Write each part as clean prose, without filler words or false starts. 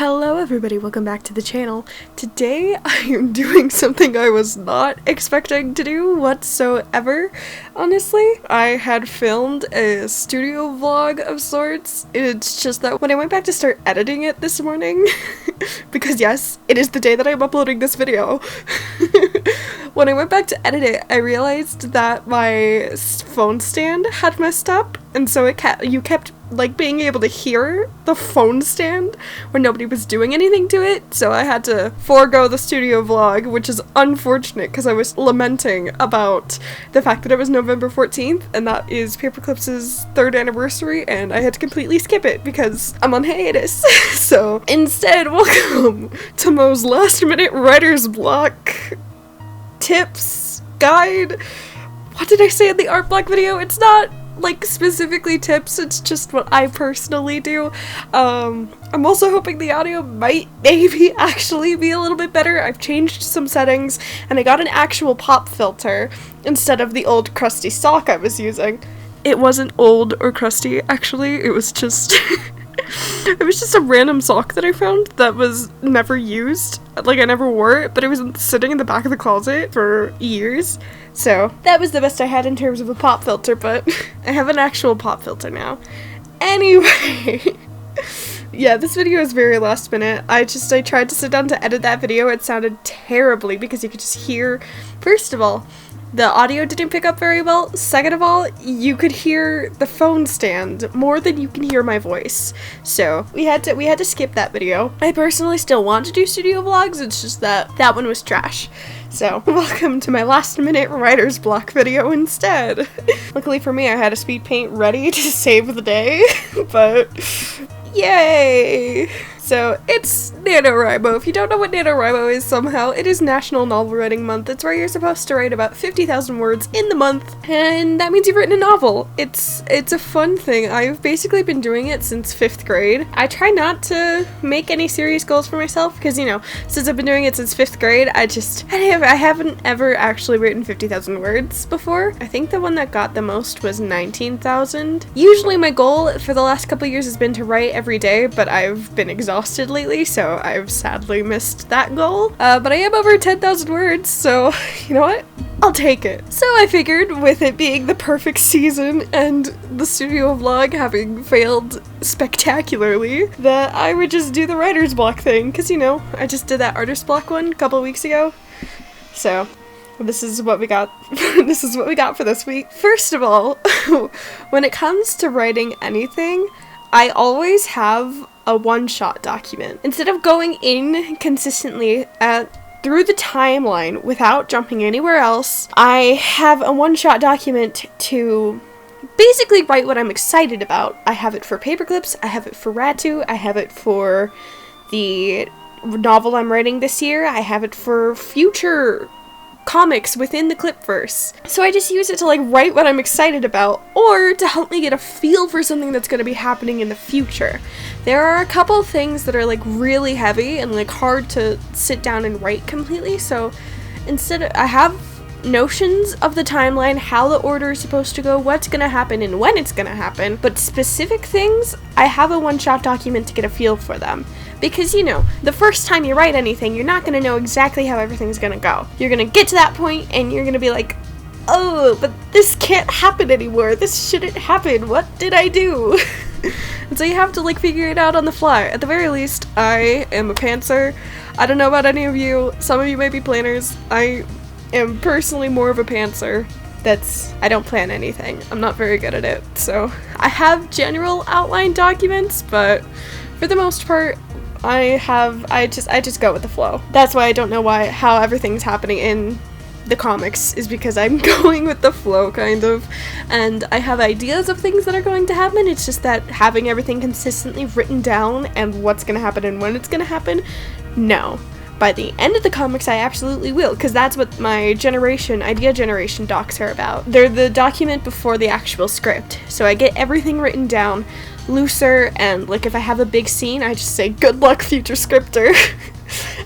Hello everybody, welcome back to the channel. Today I am doing something I was not expecting to do whatsoever, honestly. I had filmed a studio vlog of sorts. It's just that when I went back to start editing it this morning, because yes, it is the day that I'm uploading this video, when I went back to edit it, I realized that my phone stand had messed up, and so you kept like being able to hear the phone stand when nobody was doing anything to it, so I had to forego the studio vlog, which is unfortunate because I was lamenting about the fact that it was November 14th and that is Paperclips' 3rd anniversary, and I had to completely skip it because I'm on hiatus. So instead, welcome to Mo's last minute writer's block tips guide. What did I say in the art block video? It's not like specifically tips, it's just what I personally do. I'm also hoping the audio might maybe actually be a little bit better. I've changed some settings and I got an actual pop filter instead of the old crusty stock I was using. It wasn't old or crusty, actually, it was just it was just a random sock that I found that was never used. Like, I never wore it, but it was sitting in the back of the closet for years. So that was the best I had in terms of a pop filter, but I have an actual pop filter now. Anyway, yeah, this video is very last minute. I tried to sit down to edit that video. It sounded terribly because you could just hear, first of all, the audio didn't pick up very well. Second of all, you could hear the phone stand more than you can hear my voice. So we had to skip that video. I personally still want to do studio vlogs, it's just that that one was trash. So welcome to my last minute writer's block video instead. Luckily for me, I had a speed paint ready to save the day, but yay! So it's NaNoWriMo. If you don't know what NaNoWriMo is somehow, it is National Novel Writing Month. It's where you're supposed to write about 50,000 words in the month, and that means you've written a novel. It's a fun thing. I've basically been doing it since 5th grade. I try not to make any serious goals for myself because, you know, since I've been doing it since 5th grade, I haven't ever actually written 50,000 words before. I think the one that got the most was 19,000. Usually my goal for the last couple years has been to write every day, but I've been exhausted lately, so I've sadly missed that goal. But I am over 10,000 words, so you know what? I'll take it. So I figured, with it being the perfect season and the studio vlog having failed spectacularly, that I would just do the writer's block thing, because, you know, I just did that artist block one a couple weeks ago. So this is what we got. This is what we got for this week. First of all, when it comes to writing anything, I always have a one-shot document. Instead of going in consistently through the timeline without jumping anywhere else, I have a one-shot document to basically write what I'm excited about. I have it for Paperclips, I have it for RATU, I have it for the novel I'm writing this year, I have it for future comics within the Clipverse. So I just use it to like write what I'm excited about, or to help me get a feel for something that's going to be happening in the future. There are a couple things that are like really heavy and like hard to sit down and write completely, so instead I have notions of the timeline, how the order is supposed to go, what's gonna happen and when it's gonna happen, but specific things, I have a one-shot document to get a feel for them. Because, you know, the first time you write anything, you're not gonna know exactly how everything's gonna go. You're gonna get to that point and you're gonna be like, oh, but this can't happen anymore. This shouldn't happen. What did I do? And so you have to like figure it out on the fly. At the very least, I am a pantser. I don't know about any of you. Some of you may be planners. I am personally more of a pantser. I don't plan anything. I'm not very good at it. So I have general outline documents, but for the most part, I just go with the flow. That's why I don't know how everything's happening in the comics, is because I'm going with the flow, kind of. And I have ideas of things that are going to happen, it's just that having everything consistently written down and what's gonna happen and when it's gonna happen, no. By the end of the comics, I absolutely will, because that's what my idea generation docs are about. They're the document before the actual script. So I get everything written down looser, and like if I have a big scene, I just say, good luck, future scripter.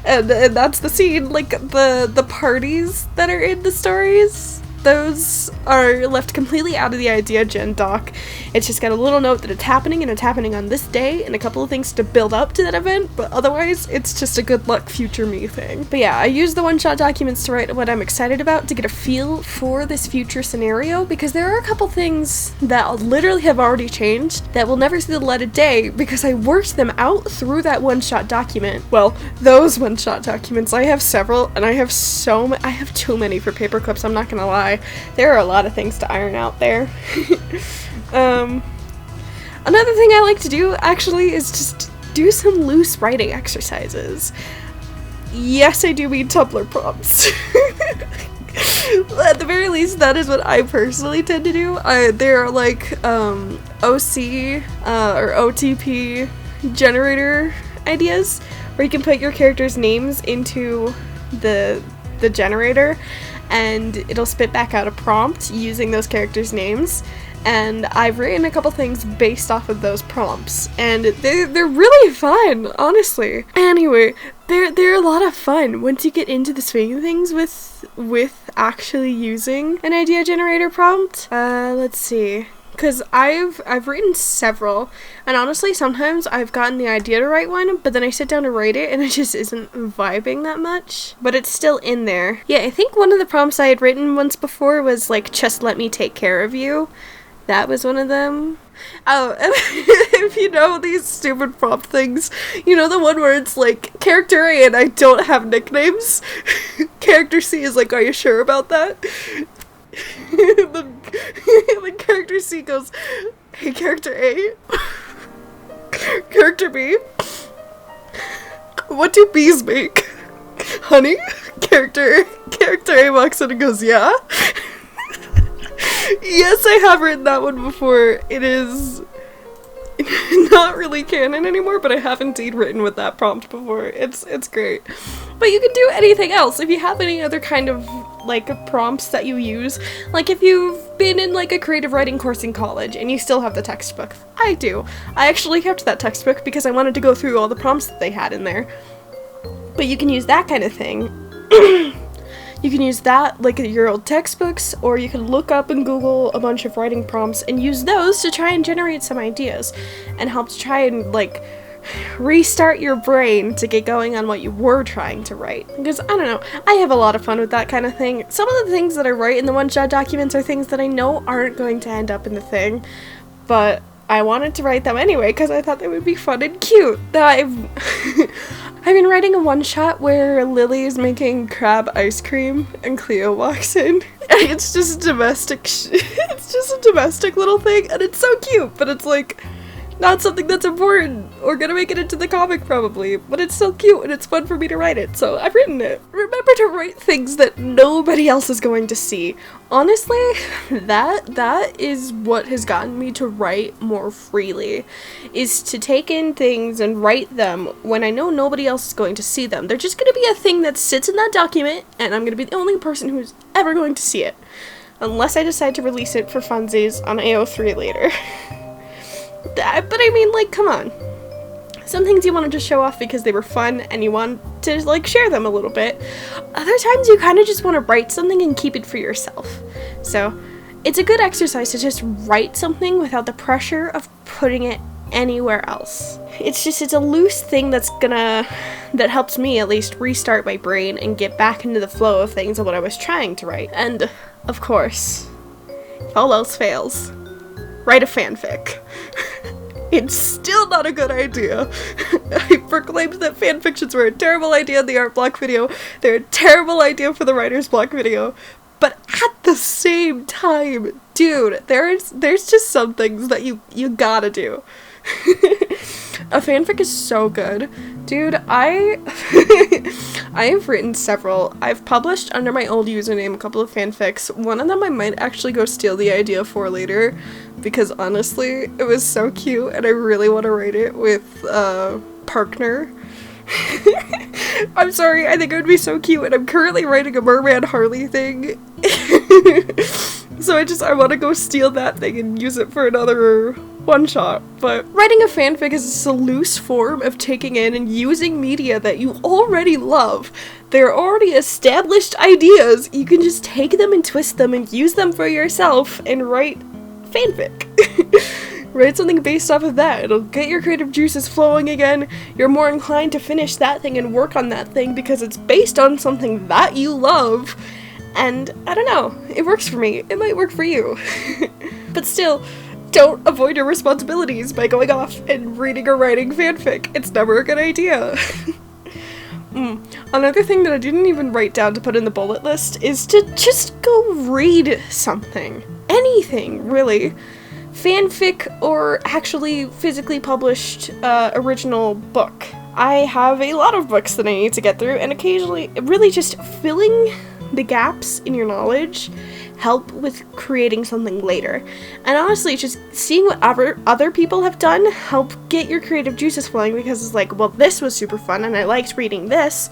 and that's the scene. Like the parties that are in the stories, those are left completely out of the idea gen doc. It's just got a little note that it's happening and it's happening on this day and a couple of things to build up to that event, but otherwise it's just a good luck future me thing. But yeah, I use the one-shot documents to write what I'm excited about to get a feel for this future scenario, because there are a couple things that literally have already changed that will never see the light of day because I worked them out through that one-shot document. Well, those one-shot documents. I have several, and I have too many for Paperclips, I'm not gonna lie. There are a lot of things to iron out there. Another thing I like to do, actually, is just do some loose writing exercises. Yes, I do mean Tumblr prompts. At the very least, that is what I personally tend to do. There are like OC or OTP generator ideas where you can put your characters' names into the generator and it'll spit back out a prompt using those characters' names. And I've written a couple things based off of those prompts, and they're really fun, honestly. Anyway, they're a lot of fun once you get into the swing of things with actually using an idea generator prompt. Let's see. Because I've written several, and honestly, sometimes I've gotten the idea to write one, but then I sit down to write it, and it just isn't vibing that much. But it's still in there. Yeah, I think one of the prompts I had written once before was like, just let me take care of you. That was one of them. Oh, and if you know these stupid prompt things, you know the one where it's like, character A and I don't have nicknames? Character C is like, are you sure about that? the character C goes, hey, character A? Character B? What do bees make? Honey? Character A walks in and goes, yeah? Yes, I have written that one before. It is not really canon anymore, but I have indeed written with that prompt before. It's great. But you can do anything else. If you have any other kind of like prompts that you use, like if you've been in like a creative writing course in college and you still have the textbook. I do. I actually kept that textbook because I wanted to go through all the prompts that they had in there. But you can use that kind of thing. You can use that, like your old textbooks, or you can look up and Google a bunch of writing prompts and use those to try and generate some ideas and help to try and, like, restart your brain to get going on what you were trying to write. Because, I don't know, I have a lot of fun with that kind of thing. Some of the things that I write in the one-shot documents are things that I know aren't going to end up in the thing, but I wanted to write them anyway because I thought they would be fun and cute. I've been writing a one-shot where Lily is making crab ice cream and Cleo walks in. And it's just domestic it's just a domestic little thing, and it's so cute, but it's like not something that's important or gonna make it into the comic probably, but it's so cute and it's fun for me to write it, so I've written it. Remember to write things that nobody else is going to see. Honestly, that is what has gotten me to write more freely, is to take in things and write them when I know nobody else is going to see them. They're just gonna be a thing that sits in that document, and I'm gonna be the only person who's ever going to see it. Unless I decide to release it for funsies on AO3 later. But I mean, like, come on. Some things you want to just show off because they were fun and you want to, like, share them a little bit. Other times you kind of just want to write something and keep it for yourself. So, it's a good exercise to just write something without the pressure of putting it anywhere else. It's a loose thing that helps me at least restart my brain and get back into the flow of things of what I was trying to write. And, of course, if all else fails, write a fanfic. It's still not a good idea. I proclaimed that fanfictions were a terrible idea in the art block video. They're a terrible idea for the writer's block video. But at the same time, dude, there's just some things that you gotta do. A fanfic is so good. Dude, I have written several. I've published under my old username a couple of fanfics. One of them I might actually go steal the idea for later, because honestly, it was so cute and I really want to write it with Partner. I'm sorry, I think it would be so cute, and I'm currently writing a Merman Harley thing. So I want to go steal that thing and use it for another one shot. But writing a fanfic is a loose form of taking in and using media that you already love. They're already established ideas. You can just take them and twist them and use them for yourself and write fanfic. Write something based off of that. It'll get your creative juices flowing again. You're more inclined to finish that thing and work on that thing because it's based on something that you love. And I don't know, it works for me. It might work for you. But still, don't avoid your responsibilities by going off and reading or writing fanfic. It's never a good idea. Another thing that I didn't even write down to put in the bullet list is to just go read something. Anything, really. Fanfic or actually physically published original book. I have a lot of books that I need to get through, and occasionally really just filling the gaps in your knowledge help with creating something later. And honestly, just seeing what other people have done help get your creative juices flowing, because it's like, well, this was super fun and I liked reading this.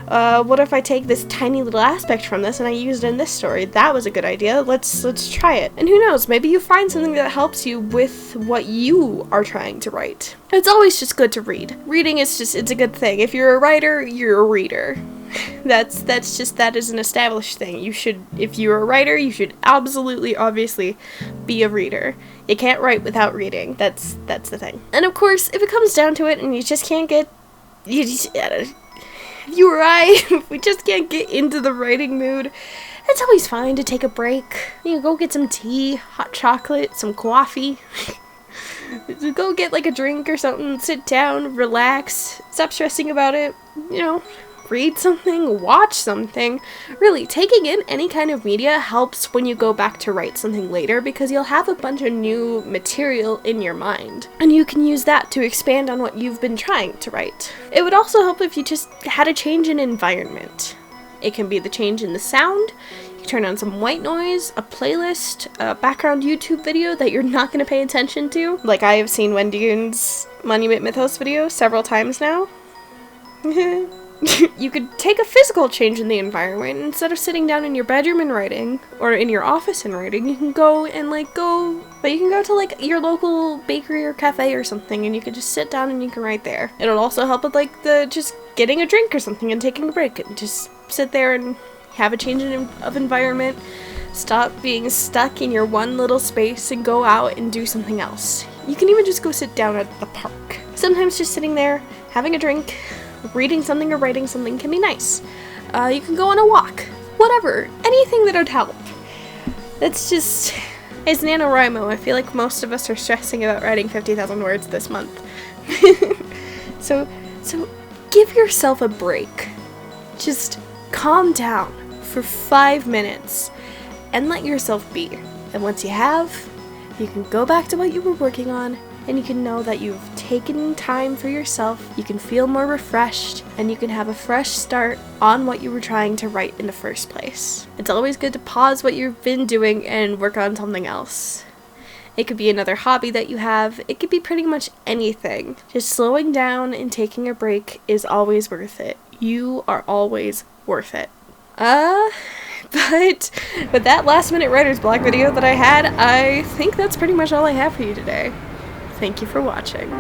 What if I take this tiny little aspect from this and I use it in this story? That was a good idea. Let's try it. And who knows, maybe you find something that helps you with what you are trying to write. It's always just good to read. Reading is it's a good thing. If you're a writer, you're a reader. That is an established thing. If you're a writer, you should absolutely, obviously be a reader. You can't write without reading. That's the thing. And of course, if it comes down to it and you just can't get, you or I, if we just can't get into the writing mood, it's always fine to take a break. You go get some tea, hot chocolate, some coffee. Go get like a drink or something, sit down, relax, stop stressing about it, read something, watch something. Really, taking in any kind of media helps when you go back to write something later, because you'll have a bunch of new material in your mind, and you can use that to expand on what you've been trying to write. It would also help if you just had a change in environment. It can be the change in the sound. You turn on some white noise, a playlist, a background YouTube video that you're not going to pay attention to. Like I have seen Wendy's Monument Mythos video several times now. You could take a physical change in the environment. Instead of sitting down in your bedroom and writing, or in your office and writing, you can go to your local bakery or cafe or something, and you can just sit down and you can write there. It'll also help with just getting a drink or something and taking a break, and just sit there and have a change of environment. Stop being stuck in your one little space and go out and do something else. You can even just go sit down at the park. Sometimes just sitting there, having a drink, reading something or writing something can be nice. You can go on a walk. Whatever. Anything that would help. It's NaNoWriMo. I feel like most of us are stressing about writing 50,000 words this month. So give yourself a break. Just calm down for 5 minutes and let yourself be. And once you have, you can go back to what you were working on, and you can know that you've taken time for yourself, you can feel more refreshed, and you can have a fresh start on what you were trying to write in the first place. It's always good to pause what you've been doing and work on something else. It could be another hobby that you have, it could be pretty much anything. Just slowing down and taking a break is always worth it. You are always worth it. But with that last minute writer's block video that I had, I think that's pretty much all I have for you today. Thank you for watching.